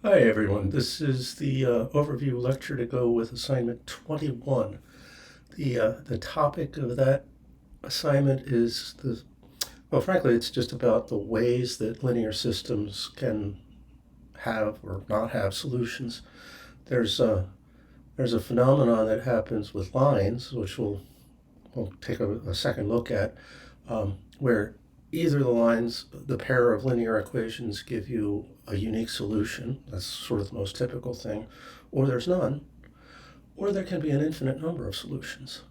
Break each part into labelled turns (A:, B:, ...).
A: Hi everyone, this is the overview lecture to go with assignment 21. The topic of that assignment is well, frankly, it's just about the ways that linear systems can have or not have solutions. There's a, there's a phenomenon that happens with lines, which we'll take a second look at, where either the pair of linear equations give you a unique solution, that's sort of the most typical thing, or there's none, or there can be an infinite number of solutions.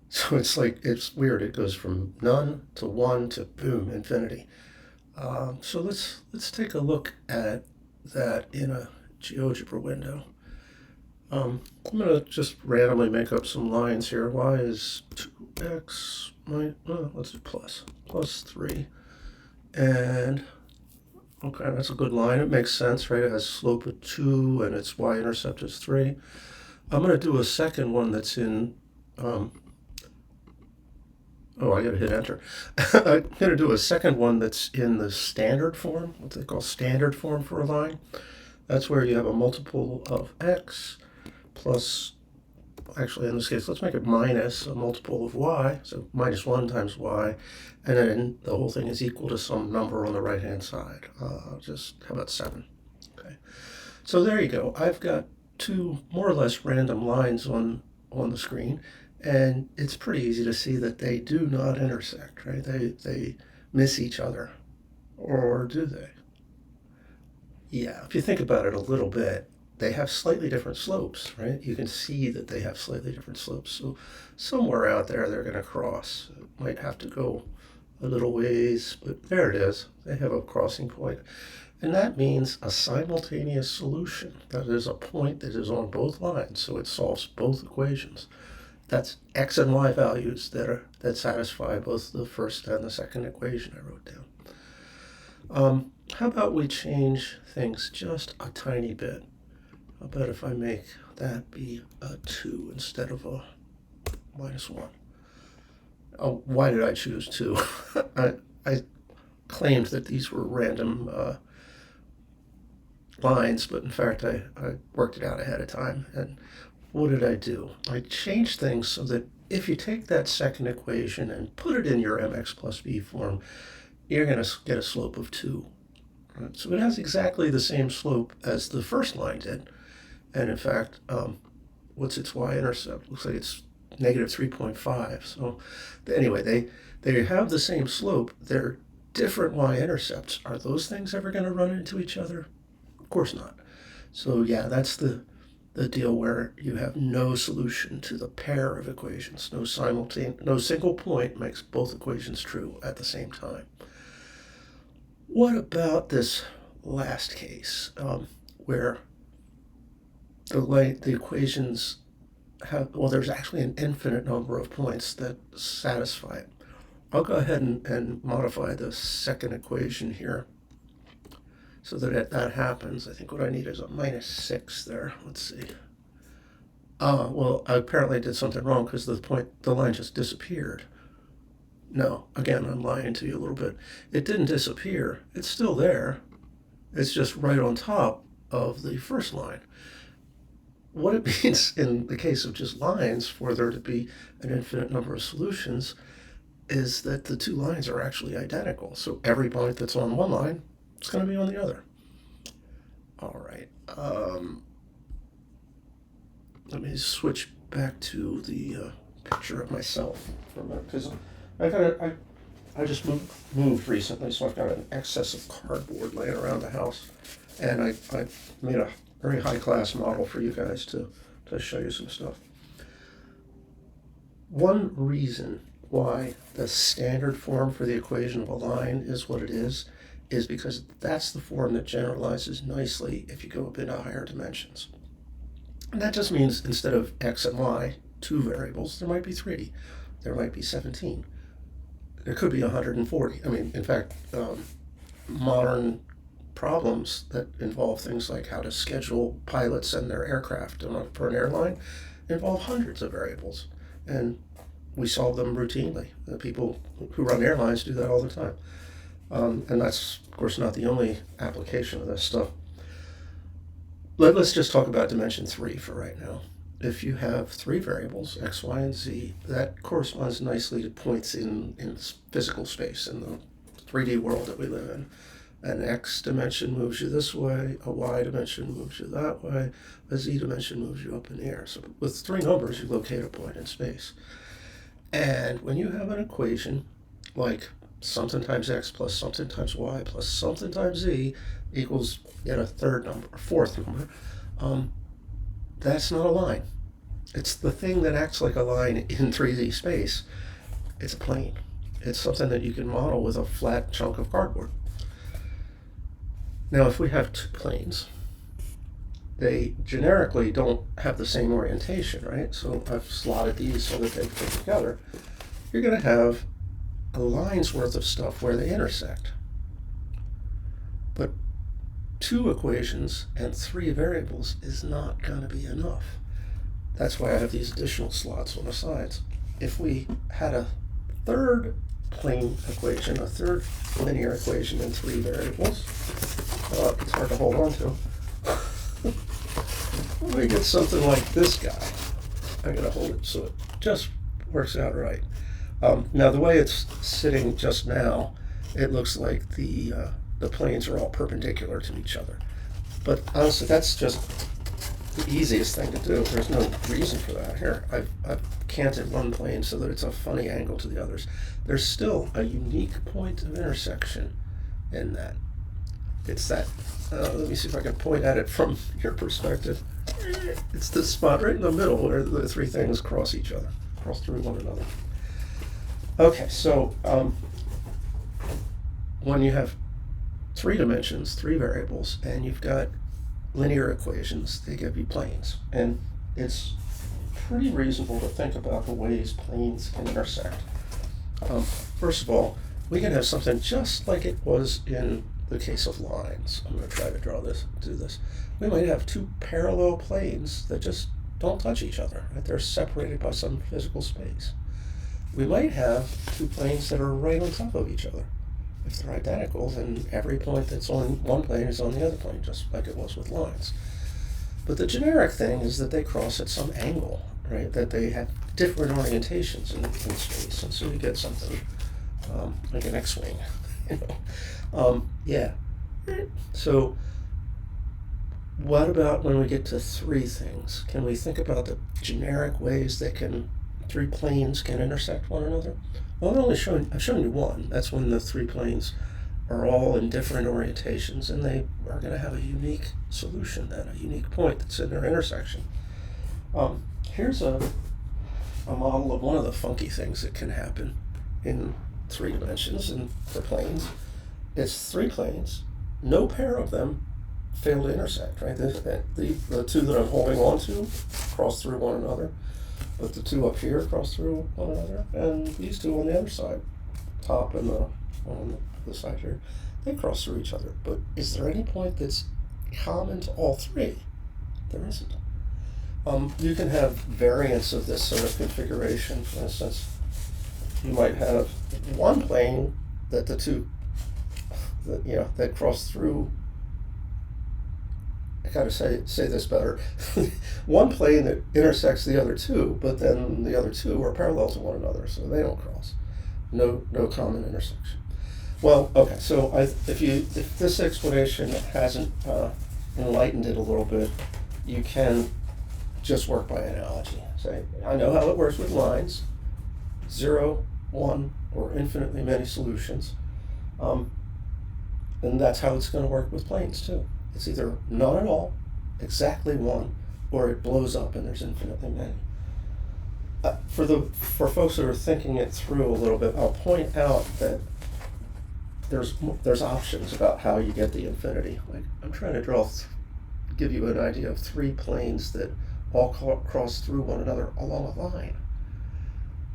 A: So it's weird. It goes from none to one to boom, infinity. So let's take a look at that in a GeoGebra window. I'm going to just randomly make up some lines here. Y is 2x, let's do plus 3. And, okay, that's a good line. It makes sense, right? It has slope of 2 and its y-intercept is 3. I'm going to do a second one that's in, I got to hit enter. I'm going to do a second one that's in the standard form, what they call standard form for a line. That's where you have a multiple of x plus, actually in this case, let's make it minus a multiple of y, so minus 1 times y, and then the whole thing is equal to some number on the right-hand side. How about 7? Okay. So there you go. I've got two more or less random lines on the screen, and it's pretty easy to see that they do not intersect, right? They miss each other, or do they? Yeah, if you think about it a little bit, they have slightly different slopes, right? You can see that they have slightly different slopes. So somewhere out there they're going to cross. It might have to go a little ways, but there it is. They have a crossing point. And that means a simultaneous solution. That is a point that is on both lines, so it solves both equations. That's x and y values that satisfy both the first and the second equation I wrote down. How about we change things just a tiny bit? How about if I make that be a 2 instead of a minus 1? Oh, why did I choose 2? I claimed that these were random lines, but in fact I worked it out ahead of time. And what did I do? I changed things so that if you take that second equation and put it in your mx plus b form, you're going to get a slope of 2. Right? So it has exactly the same slope as the first line did. And in fact, what's its y-intercept? Looks like it's negative 3.5. So anyway, they have the same slope. They're different y-intercepts. Are those things ever going to run into each other? Of course not. So yeah, that's the deal where you have no solution to the pair of equations. No single point makes both equations true at the same time. What about this last case, where the equations there's actually an infinite number of points that satisfy it. I'll go ahead and modify the second equation here so that that happens. I think what I need is a minus 6 there. Let's see. Well, I apparently did something wrong because the line just disappeared. No, again, I'm lying to you a little bit. It didn't disappear. It's still there. It's just right on top of the first line. What it means in the case of just lines for there to be an infinite number of solutions is that the two lines are actually identical. So every point that's on one line is going to be on the other. All right. Let me switch back to the picture of myself for a minute because I just moved recently, so I've got an excess of cardboard laying around the house, and I made a very high class model for you guys to show you some stuff. One reason why the standard form for the equation of a line is what it is because that's the form that generalizes nicely if you go up into higher dimensions. And that just means instead of x and y, 2 variables, there might be 3. There might be 17. There could be 140. I mean, in fact, modern problems that involve things like how to schedule pilots and their aircraft for an airline involve hundreds of variables. And we solve them routinely. The people who run airlines do that all the time. And that's, of course, not the only application of this stuff. Let's just talk about dimension 3 for right now. If you have three variables, x, y, and z, that corresponds nicely to points in physical space, in the 3D world that we live in. An x dimension moves you this way, a y dimension moves you that way, a z dimension moves you up in the air. So with three numbers, you locate a point in space. And when you have an equation like something times x plus something times y plus something times z equals yet a third number, a fourth number, that's not a line. It's the thing that acts like a line in 3D space. It's a plane. It's something that you can model with a flat chunk of cardboard. Now, if we have two planes, they generically don't have the same orientation, right? So I've slotted these so that they fit together. You're going to have a line's worth of stuff where they intersect. But two equations and three variables is not going to be enough. That's why I have these additional slots on the sides. If we had a third plane equation, a third linear equation in three variables, it's hard to hold on to. We get something like this guy. I'm going to hold it so it just works out right. Now, the way it's sitting just now, it looks like the planes are all perpendicular to each other. But honestly, that's just the easiest thing to do. There's no reason for that here. I've canted one plane so that it's a funny angle to the others. There's still a unique point of intersection in that. It's that, let me see if I can point at it from your perspective. It's this spot right in the middle where the three things cross each other, cross through one another. Okay, so when you have three dimensions, three variables, and you've got linear equations, they give you planes. And it's pretty reasonable to think about the ways planes can intersect. First of all, we can have something just like it was in the case of lines. I'm going to try to do this. We might have two parallel planes that just don't touch each other, right? They're separated by some physical space. We might have two planes that are right on top of each other. If they're identical, then every point that's on one plane is on the other plane, just like it was with lines. But the generic thing is that they cross at some angle, right? That they have different orientations in space, and so you get something like an X-wing. Yeah. So what about when we get to three things? Can we think about the generic ways that three planes can intersect one another? Well, I've shown you one. That's when the three planes are all in different orientations, and they are going to have a unique solution then, a unique point that's in their intersection. Here's a model of one of the funky things that can happen in three dimensions and for planes. It's three planes. No pair of them fail to intersect, right? The two that I'm holding on to cross through one another, but the two up here cross through one another, and these two on the other side, top and on the side here, they cross through each other. But is there any point that's common to all three? There isn't. You can have variants of this sort of configuration. For instance, you might have one plane that the two that cross through. I gotta say this better. One plane that intersects the other two, but then the other two are parallel to one another, so they don't cross. No common intersection. Well, okay. So if this explanation hasn't enlightened it a little bit, you can just work by analogy. Say, I know how it works with lines: 0, 1, or infinitely many solutions. And that's how it's going to work with planes too. It's either none at all, exactly one, or it blows up and there's infinitely many. For folks that are thinking it through a little bit, I'll point out that there's options about how you get the infinity. Like I'm trying to give you an idea of three planes that all cross through one another along a line.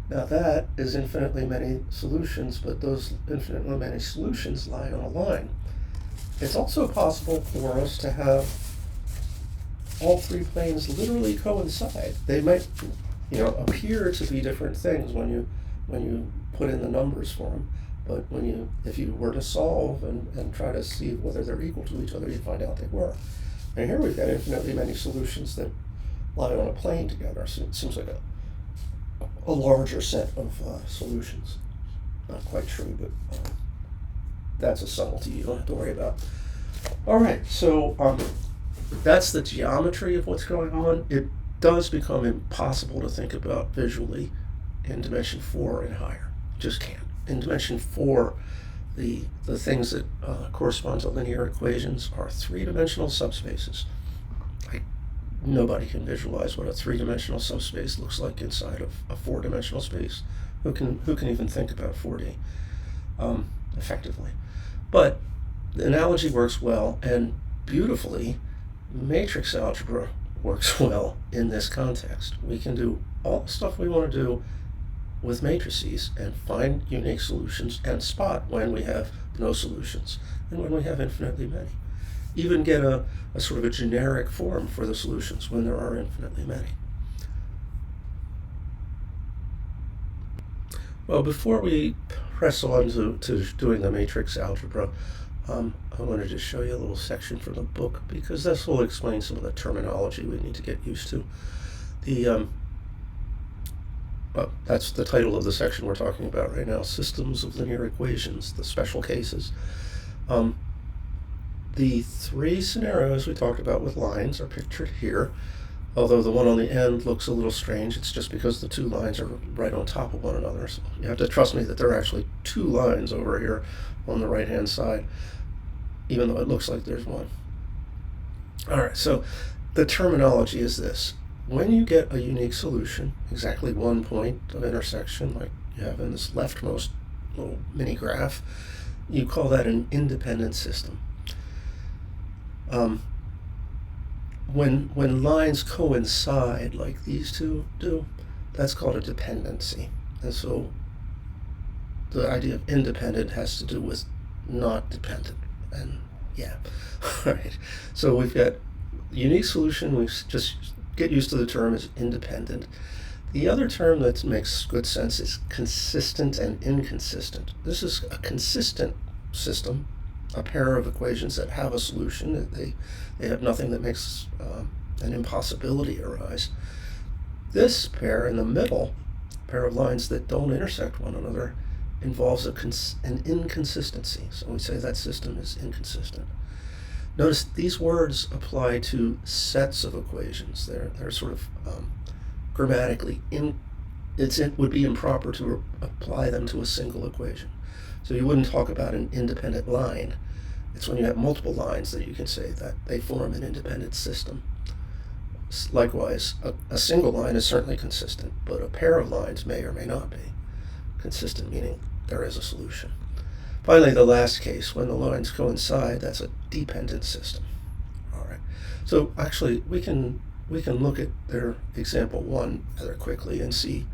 A: Now that is infinitely many solutions, but those infinitely many solutions lie on a line. It's also possible for us to have all three planes literally coincide. They might, appear to be different things when you put in the numbers for them, but if you were to solve and try to see whether they're equal to each other, you'd find out they were. And here we've got infinitely many solutions that lie on a plane together. So it seems like a larger set of solutions. Not quite true, but that's a subtlety you don't have to worry about. All right, so that's the geometry of what's going on. It does become impossible to think about visually in dimension 4 and higher. Just can't. In dimension 4, the things that correspond to linear equations are three-dimensional subspaces. Nobody can visualize what a three-dimensional subspace looks like inside of a four-dimensional space. Who can even think about 4D effectively? But the analogy works well, and beautifully, matrix algebra works well in this context. We can do all the stuff we want to do with matrices and find unique solutions and spot when we have no solutions and when we have infinitely many. Even get a sort of a generic form for the solutions when there are infinitely many. Well, before we press on to doing the matrix algebra, I wanted to show you a little section from the book because this will explain some of the terminology we need to get used to. That's the title of the section we're talking about right now, Systems of Linear Equations, the special cases. The three scenarios we talked about with lines are pictured here, although the one on the end looks a little strange. It's just because the two lines are right on top of one another. So you have to trust me that there are actually two lines over here on the right-hand side, even though it looks like there's one. All right, so the terminology is this. When you get a unique solution, exactly one point of intersection, like you have in this leftmost little mini graph, you call that an independent system. When lines coincide like these two do, that's called a dependency. And so the idea of independent has to do with not dependent. And yeah, all right. So we've got unique solution. We just get used to the term is independent. The other term that makes good sense is consistent and inconsistent. This is a consistent system, a pair of equations that have a solution. They have nothing that makes an impossibility arise. This pair in the middle, pair of lines that don't intersect one another, involves an inconsistency. So we say that system is inconsistent. Notice these words apply to sets of equations. They're sort of grammatically, it would be improper to apply them to a single equation. So you wouldn't talk about an independent line. It's when you have multiple lines that you can say that they form an independent system. Likewise, a single line is certainly consistent, but a pair of lines may or may not be consistent, meaning there is a solution. Finally, the last case, when the lines coincide, that's a dependent system. All right. So actually, we can look at their example one rather quickly and see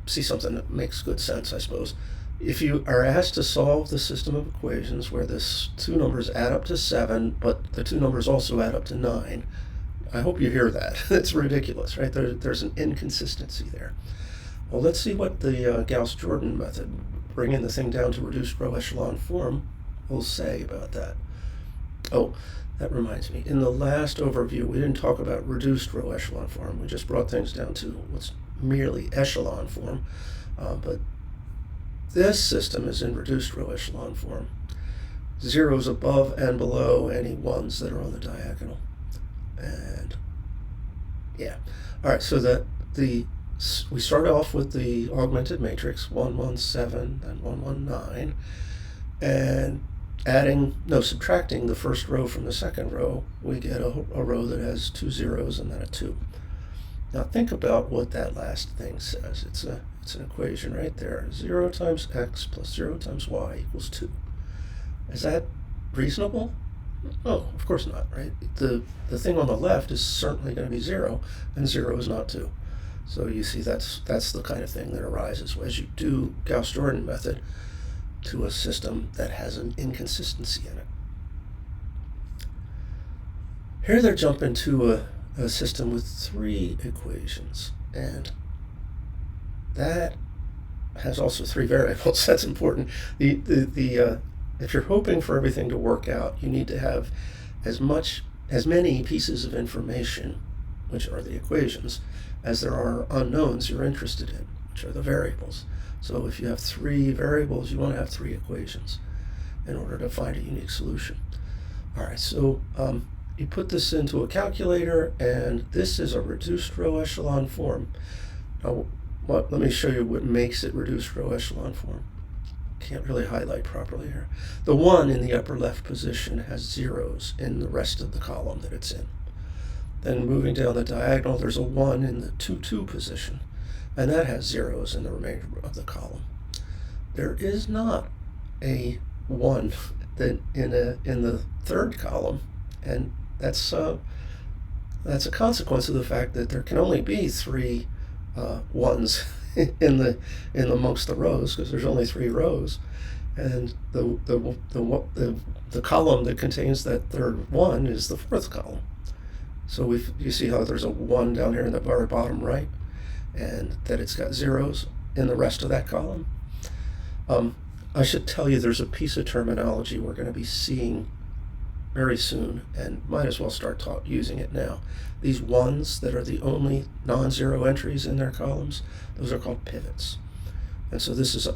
A: something that makes good sense, I suppose. If you are asked to solve the system of equations where this two numbers add up to 7, but the two numbers also add up to 9, I hope you hear that. It's ridiculous, right? There's an inconsistency there. Well, let's see what the Gauss-Jordan method, bringing the thing down to reduced row echelon form, will say about that. Oh, that reminds me. In the last overview, we didn't talk about reduced row echelon form. We just brought things down to what's merely echelon form. But this system is in reduced row echelon form. Zeros above and below any ones that are on the diagonal. And yeah. All right, so we start off with the augmented matrix, 1, 1, 7, then 1, 1, 9, and subtracting the first row from the second row, we get a row that has 2 zeros and then a 2. Now think about what that last thing says. It's an equation right there. 0 times x plus 0 times y equals 2. Is that reasonable? Oh, of course not, right? The thing on the left is certainly going to be 0, and 0 is not 2. So you see that's the kind of thing that arises as you do Gauss-Jordan method to a system that has an inconsistency in it. Here they're jumping to a system with 3 equations, and that has also 3 variables. That's important. If you're hoping for everything to work out, you need to have as many pieces of information, which are the equations, as there are unknowns you're interested in, which are the variables. So if you have 3 variables, you want to have 3 equations in order to find a unique solution. All right, so you put this into a calculator, and this is a reduced row echelon form. Now, let me show you what makes it reduced row echelon form. Can't really highlight properly here. The 1 in the upper left position has zeros in the rest of the column that it's in. Then moving down the diagonal, there's a 1 in the 2, position, and that has zeros in the remainder of the column. There is not a 1 that in the 3rd column, and that's a consequence of the fact that there can only be 3 ones in amongst the rows, because there's only 3 rows, and the column that contains that 3rd 1 is the 4th column. So you see how there's a 1 down here in the very bottom right, and that it's got zeros in the rest of that column. I should tell you there's a piece of terminology we're going to be seeing very soon, and might as well start using it now. These 1s that are the only non-zero entries in their columns, those are called pivots. And so this is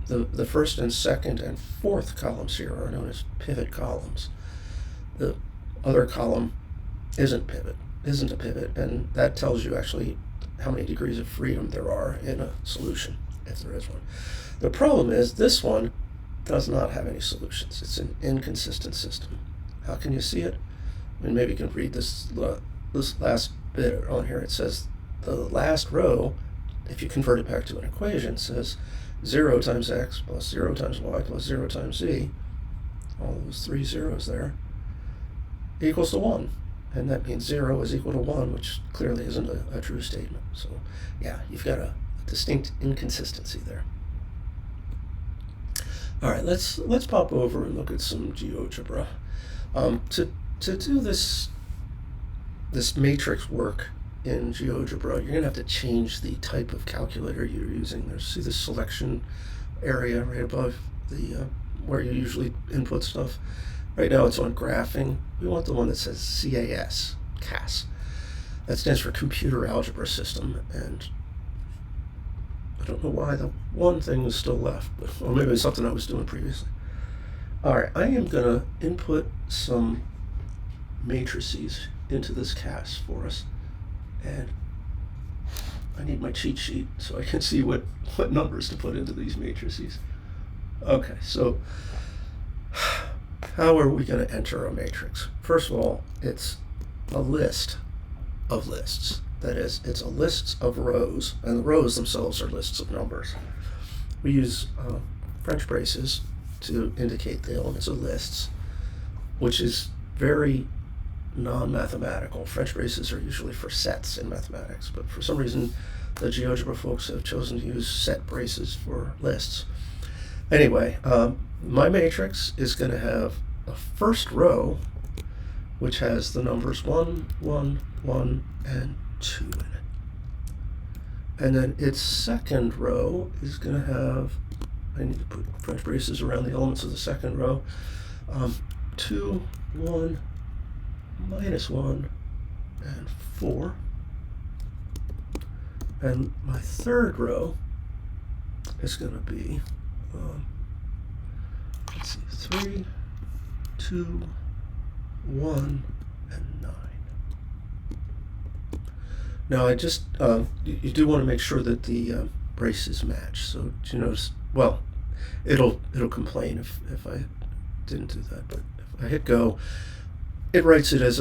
A: the 1st and 2nd and 4th columns here are known as pivot columns. The other column isn't a pivot, and that tells you actually how many degrees of freedom there are in a solution, if there is one. The problem is this one does not have any solutions. It's an inconsistent system. How can you see it? I mean, maybe you can read this last bit on here. It says the last row, if you convert it back to an equation, says 0 times x plus 0 times y plus 0 times z, all those 3 zeros there, equals to 1. And that means 0 is equal to 1, which clearly isn't a true statement. So yeah, you've got a distinct inconsistency there. All right, let's pop over and look at some GeoGebra. To do this matrix work in GeoGebra, you're going to have to change the type of calculator you're using. See the selection area right above the where you usually input stuff. Right now it's on graphing. We want the one that says CAS. That stands for Computer Algebra System, and I don't know why the one thing is still left, or maybe it's something I was doing previously. All right, I am going to input some matrices into this CAS for us, and I need my cheat sheet so I can see what numbers to put into these matrices. Okay, so how are we going to enter a matrix? First of all, it's a list of lists. That is, it's a list of rows, and the rows themselves are lists of numbers. We use French braces to indicate the elements of lists, which is very non-mathematical. French braces are usually for sets in mathematics, but for some reason the GeoGebra folks have chosen to use set braces for lists. Anyway, my matrix is going to have a first row which has the numbers 1, 1, 1, and 2 in it. And then its second row is going to have, I need to put French braces around the elements of the second row, 2, 1, minus 1, and 4. And my third row is going to be, let's see, 3, 2, 1, and 9. Now I just, you do want to make sure that the braces match. So you notice, well, it'll complain if I didn't do that, but if I hit go, it writes it as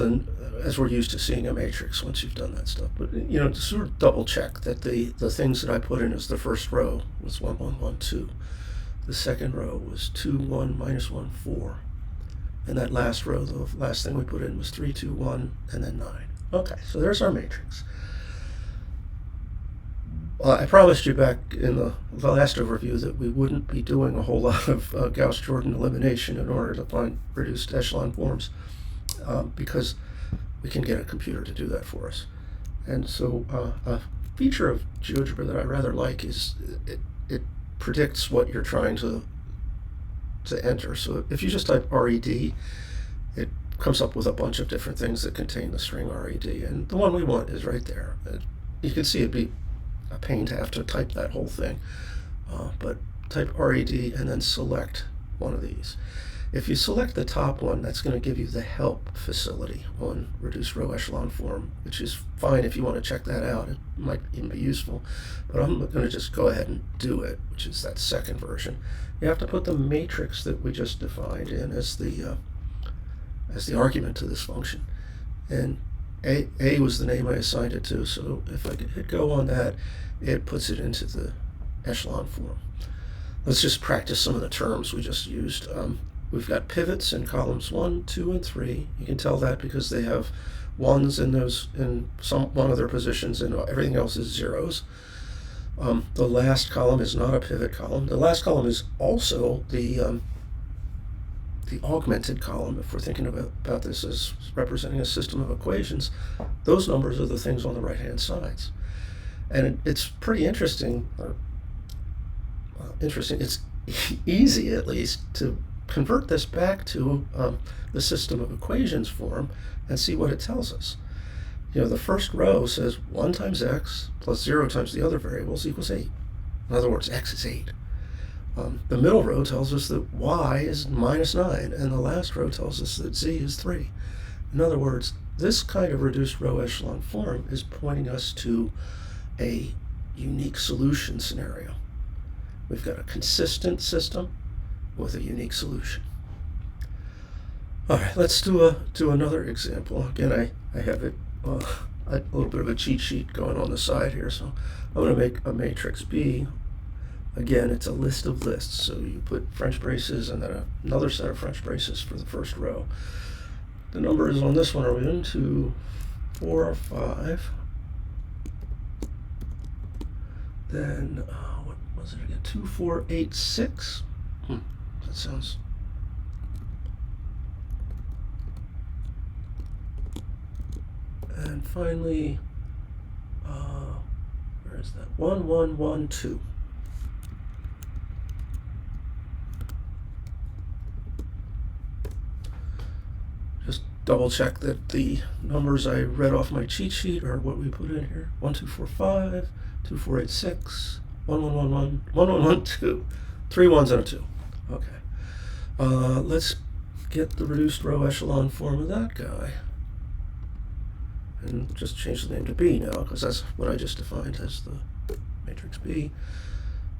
A: we're used to seeing a matrix once you've done that stuff. But you know, to sort of double check that the things that I put in as the first row was 1, 1, 1, 2. The second row was 2, 1, minus 1, 4. And that last row, the last thing we put in was 3, 2, 1, and then 9. Okay, so there's our matrix. Well, I promised you back in the last overview that we wouldn't be doing a whole lot of Gauss-Jordan elimination in order to find reduced echelon forms, because we can get a computer to do that for us. And so a feature of GeoGebra that I rather like is it predicts what you're trying to enter. So if you just type RED, it comes up with a bunch of different things that contain the string red, and the one we want is right there. You can see it'd be a pain to have to type that whole thing, but type red and then select one of these. If you select the top one, that's going to give you the help facility on reduced row echelon form, which is fine if you want to check that out. It might even be useful, but I'm going to just go ahead and do it, which is that second version. You have to put the matrix that we just defined in as the argument to this function, and A was the name I assigned it to, so if I could hit go on that, it puts it into the echelon form. Let's just practice some of the terms we just used. We've got pivots in columns 1, 2, and 3. You can tell that because they have ones in one of their positions, and everything else is zeros. The last column is not a pivot column. The last column is also the augmented column. If we're thinking about this as representing a system of equations, those numbers are the things on the right-hand sides. And it's pretty interesting, it's easy at least to convert this back to the system of equations form and see what it tells us. The first row says 1 times x plus 0 times the other variables equals 8. In other words, x is 8. The middle row tells us that y is minus 9, and the last row tells us that z is 3. In other words, this kind of reduced row echelon form is pointing us to a unique solution scenario. We've got a consistent system with a unique solution. All right, let's do another example. Again, I have a little bit of a cheat sheet going on the side here, so I'm going to make a matrix B. Again, it's a list of lists, so you put French braces and then another set of French braces for the first row. The numbers on this one are 1, 2, 4, 5. Then, what was it again? 2, 4, 8, 6. That sounds... And finally, where is that? 1, 1, 1, 2. Just double check that the numbers I read off my cheat sheet are what we put in here. 1, 2, 4, 5, 2, 4, 8, 6, 1, 1, 1, 1, 1, 1, 1, 2. 3 ones and a 2. Okay. Let's get the reduced row echelon form of that guy. And just change the name to B now, because that's what I just defined as the matrix B.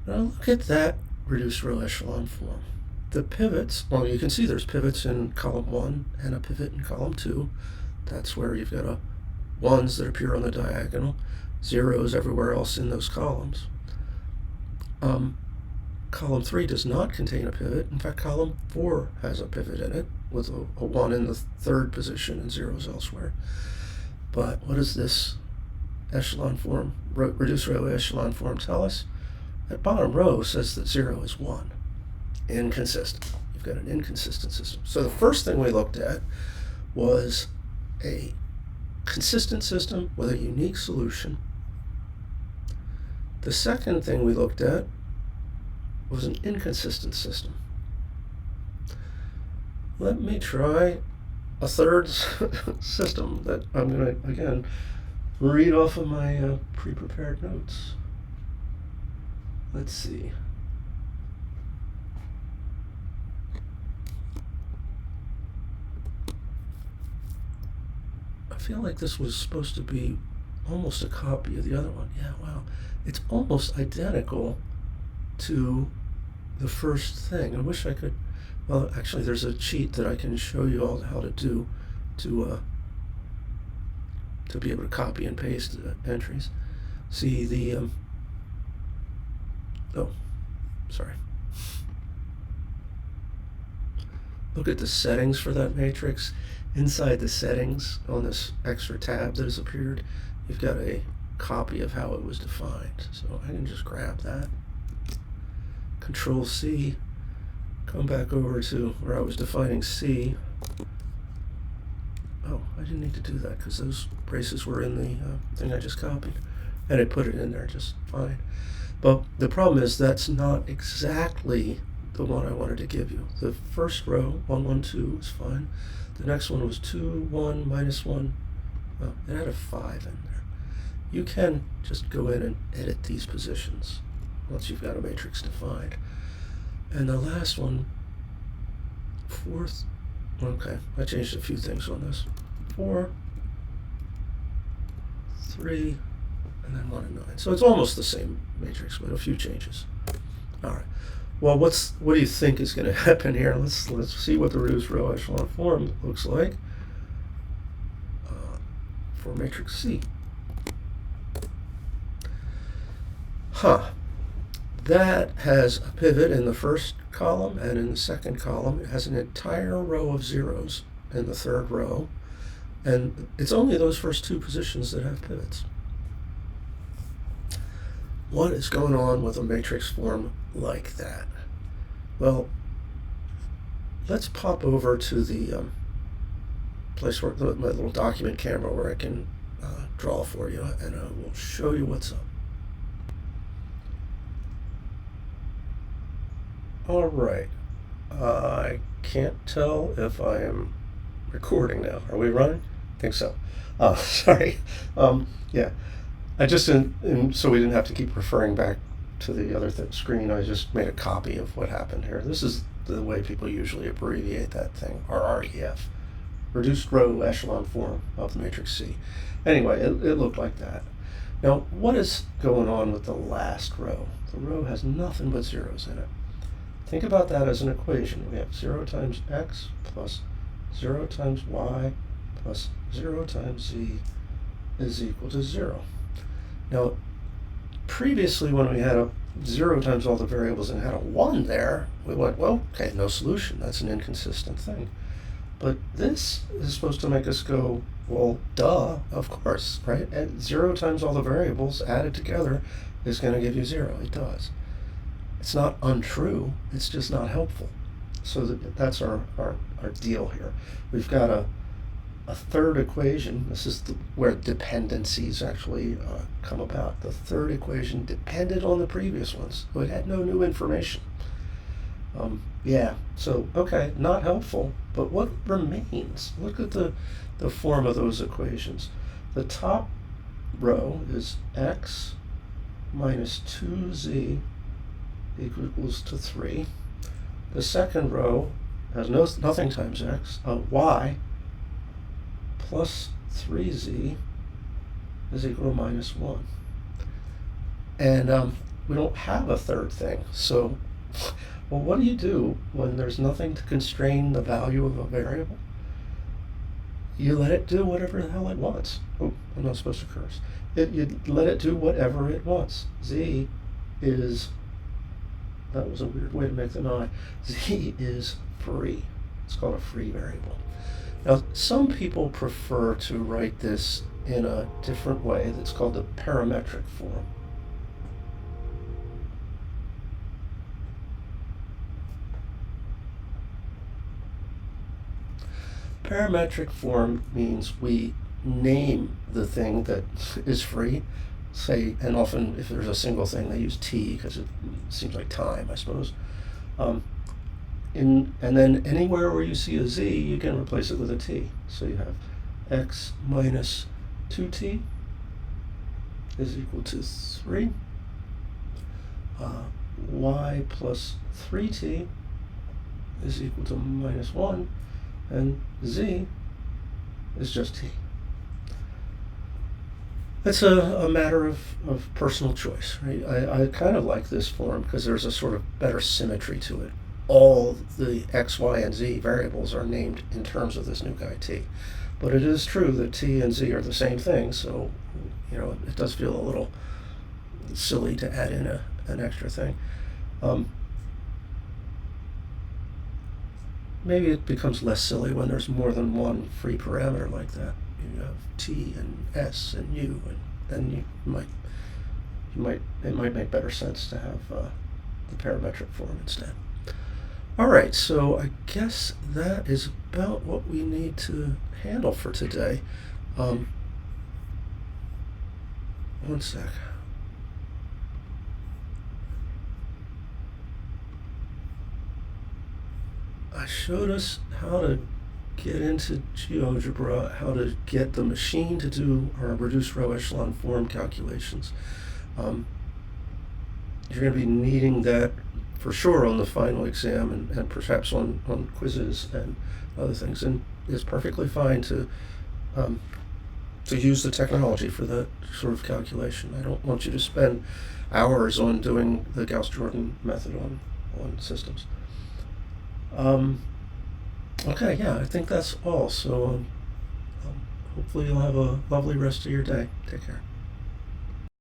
A: Now look at that reduced row echelon form. The pivots, well, you can see there's pivots in column 1 and a pivot in column 2. That's where you've got ones that appear on the diagonal, zeros everywhere else in those columns. Column 3 does not contain a pivot. In fact, column 4 has a pivot in it with a 1 in the third position and zeros elsewhere. But what does this echelon form, reduced row echelon form, tell us? That bottom row says that 0 is 1. Inconsistent. You've got an inconsistent system. So the first thing we looked at was a consistent system with a unique solution. The second thing we looked at was an inconsistent system. Let me try a third system that I'm going to, again, read off of my pre-prepared notes. Let's see. I feel like this was supposed to be almost a copy of the other one. Yeah, wow. It's almost identical to the first thing. I wish I could... Well, actually, there's a cheat that I can show you all how to do to be able to copy and paste entries. See the... oh, sorry. Look at the settings for that matrix. Inside the settings, on this extra tab that has appeared, you've got a copy of how it was defined. So I can just grab that. Control C. Come back over to where I was defining C. Oh, I didn't need to do that because those braces were in the thing I just copied. And I put it in there just fine. But the problem is that's not exactly the one I wanted to give you. The first row, 1, 1, 2, is fine. The next one was 2, 1, minus 1. Well, it had a 5 in there. You can just go in and edit these positions once you've got a matrix defined. And the last one, fourth, okay, I changed a few things on this. 4, 3, and then 1 and 9. So it's almost the same matrix, but a few changes. All right. Well, what do you think is going to happen here? Let's see what the reduced row echelon form looks like for matrix C. That has a pivot in the first column, and in the second column it has an entire row of zeros in the third row, and it's only those first two positions that have pivots. What is going on with a matrix form like that? Well, let's pop over to the place where my little document camera where I can draw for you, and I will show you what's up. All right. I can't tell if I am recording now. Are we running? I think so. Sorry. Yeah. I just didn't, so we didn't have to keep referring back to the other screen. I just made a copy of what happened here. This is the way people usually abbreviate that thing, or REF, reduced row echelon form of the matrix C. Anyway, it looked like that. Now, what is going on with the last row? The row has nothing but zeros in it. Think about that as an equation. We have 0 times x plus 0 times y plus 0 times z is equal to 0. Now, previously when we had a 0 times all the variables and had a 1 there, we went, well, okay, no solution. That's an inconsistent thing. But this is supposed to make us go, well, duh, of course, right? And 0 times all the variables added together is going to give you 0. It does. It's not untrue, it's just not helpful. So that's our deal here. We've got a third equation. This is where dependencies actually come about. The third equation depended on the previous ones, so it had no new information. Yeah, so, okay, not helpful, but what remains? Look at the form of those equations. The top row is x minus 2z equals to 3. The second row has nothing times x. Y plus 3z is equal to minus 1. And we don't have a third thing. So, well, what do you do when there's nothing to constrain the value of a variable? You let it do whatever the hell it wants. Oh, I'm not supposed to curse. You let it do whatever it wants. Z is... That was a weird way to make the I. Z is free. It's called a free variable. Now, some people prefer to write this in a different way that's called the parametric form. Parametric form means we name the thing that is free. Say, and often if there's a single thing, they use t because it seems like time, I suppose. And then anywhere where you see a z, you can replace it with a t. So you have x minus 2t is equal to 3. Y plus 3t is equal to minus 1. And z is just t. It's a matter of personal choice, right? I kind of like this form because there's a sort of better symmetry to it. All the x, y, and z variables are named in terms of this new guy t. But it is true that t and z are the same thing, so it does feel a little silly to add in an extra thing. Maybe it becomes less silly when there's more than one free parameter like that. You have t and s and u, and then it might make better sense to have the parametric form instead. All right, so I guess that is about what we need to handle for today. One sec. showed us how to get into GeoGebra, how to get the machine to do our reduced row echelon form calculations. You're going to be needing that for sure on the final exam and perhaps on quizzes and other things. And it's perfectly fine to use the technology for that sort of calculation. I don't want you to spend hours on doing the Gauss-Jordan method on systems. Okay, yeah, I think that's all. So hopefully you'll have a lovely rest of your day. Take care.